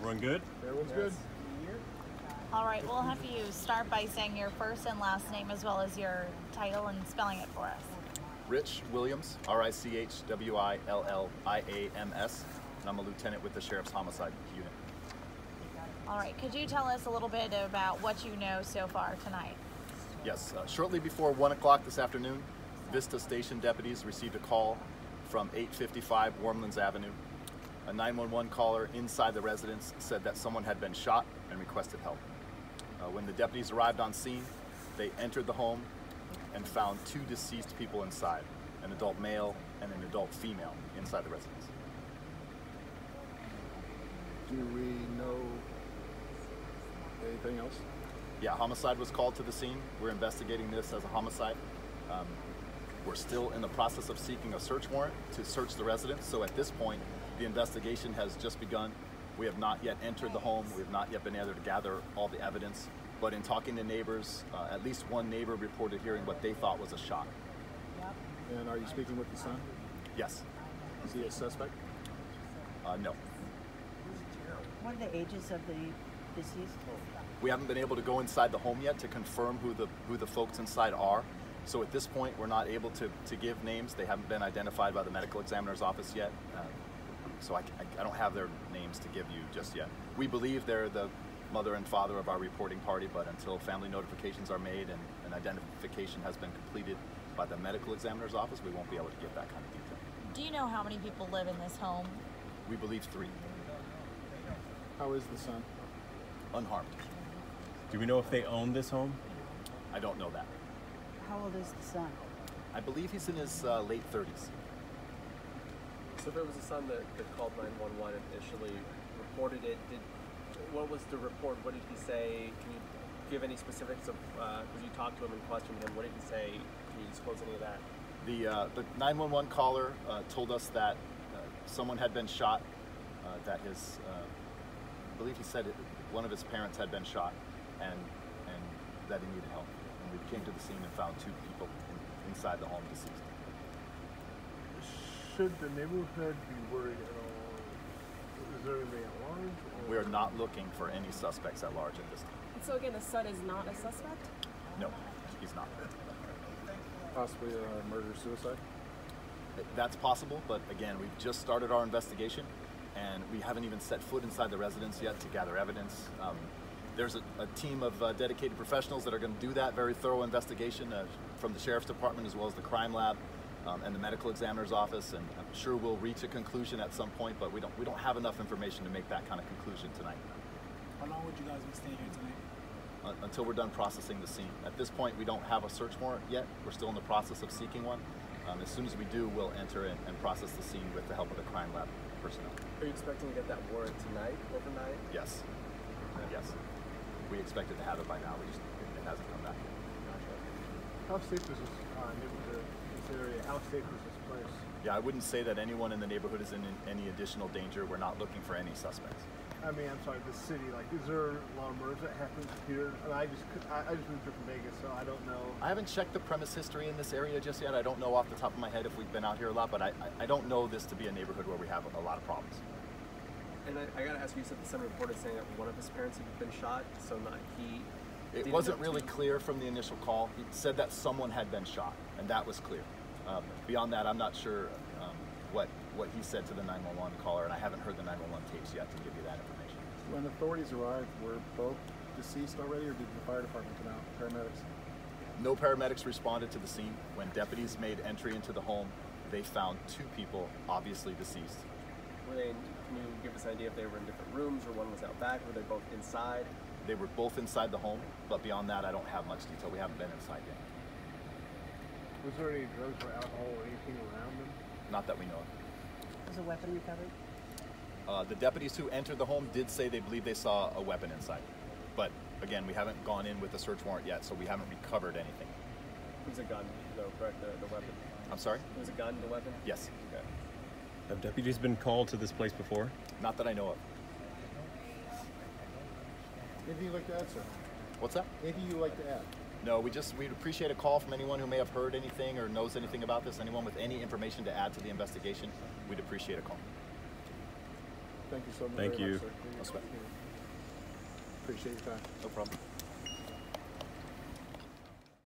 Everyone good? Everyone's good. All right, we'll have you start by saying your first and last name as well as your title and spelling it for us. Rich Williams, R-I-C-H-W-I-L-L-I-A-M-S, and I'm a lieutenant with the Sheriff's Homicide Unit. All right, could you tell us a little bit about what you know so far tonight? Yes, shortly before 1 o'clock this afternoon, Vista station deputies received a call from 855 Wormlands Avenue. A 911 caller inside the residence said that someone had been shot and requested help. When the deputies arrived on scene, they entered the home and found two deceased people inside, an adult male and an adult female inside the residence. Do we know anything else? Yeah, homicide was called to the scene. We're investigating this as a homicide. We're still in the process of seeking a search warrant to search the residence. So at this point, the investigation has just begun. We have not yet entered the home. We have not yet been able to gather all the evidence. But in talking to neighbors, at least one neighbor reported hearing what they thought was a shot. And are you speaking with the son? Yes. Is he a suspect? No. What are the ages of the deceased? We haven't been able to go inside the home yet to confirm who the folks inside are. So at this point, we're not able to give names. They haven't been identified by the medical examiner's office yet. So I don't have their names to give you just yet. We believe they're the mother and father of our reporting party, but until family notifications are made and an identification has been completed by the medical examiner's office, we won't be able to give that kind of detail. Do you know how many people live in this home? We believe 3. How is the son? Unharmed. Do we know if they own this home? I don't know that. How old is the son? I believe he's in his late 30s. So if it was a son that called 911 initially, reported it, what was the report? What did he say? Can you give any specifics of, because you talked to him and questioned him, what did he say? Can you disclose any of that? The 911 caller told us that someone had been shot, that his, I believe he said one of his parents had been shot, and that he needed help. And we came to the scene and found 2 people inside the home deceased. Should the neighborhood be worried at all? Is there anybody at large? We are not looking for any suspects at large at this time. So again, the son is not a suspect? No, he's not. Possibly a murder-suicide? That's possible, but again, we've just started our investigation and we haven't even set foot inside the residence yet to gather evidence. There's a team of dedicated professionals that are going to do that very thorough investigation from the Sheriff's Department as well as the crime lab and the medical examiner's office, and I'm sure we'll reach a conclusion at some point, but we don't have enough information to make that kind of conclusion tonight. How long would you guys be staying here tonight? Until we're done processing the scene. At this point, we don't have a search warrant yet. We're still in the process of seeking one. As soon as we do, we'll enter in and process the scene with the help of the crime lab personnel. Are you expecting to get that warrant tonight, overnight? Yes. Yes. We expected to have it by now. It hasn't come back yet. How safe is this neighborhood, this area? How safe is this place? Yeah, I wouldn't say that anyone in the neighborhood is in any additional danger. We're not looking for any suspects. I mean, I'm sorry, the city, like, is there a lot of murders that happen here? I mean, I just moved here from Vegas, so I don't know. I haven't checked the premise history in this area just yet. I don't know off the top of my head if we've been out here a lot, but I don't know this to be a neighborhood where we have a lot of problems. And I gotta ask you, said the son reported saying that one of his parents had been shot, so not he. It wasn't really clear from the initial call. He said that someone had been shot, and that was clear. Beyond that, I'm not sure what he said to the 911 caller, and I haven't heard the 911 tapes yet to give you that information. When authorities arrived, were both deceased already, or did the fire department come out, paramedics? No paramedics responded to the scene. When deputies made entry into the home, they found 2 people obviously deceased. Can you give us an idea if they were in different rooms or one was out back? Were they both inside? They were both inside the home, but beyond that, I don't have much detail. We haven't been inside yet. Was there any drugs or alcohol or anything around them? Not that we know of. Was a weapon recovered? The deputies who entered the home did say they believe they saw a weapon inside. But again, we haven't gone in with a search warrant yet, so we haven't recovered anything. It was a gun, though, correct? The weapon? I'm sorry? It was a gun, the weapon? Yes. Okay. Have deputies been called to this place before? Not that I know of. Anything you'd like to add, sir? What's that? Anything you'd like to add? No, we'd appreciate a call from anyone who may have heard anything or knows anything about this. Anyone with any information to add to the investigation, we'd appreciate a call. Thank you so much. Thank very you. much, sir. Respect. Appreciate your time. No problem.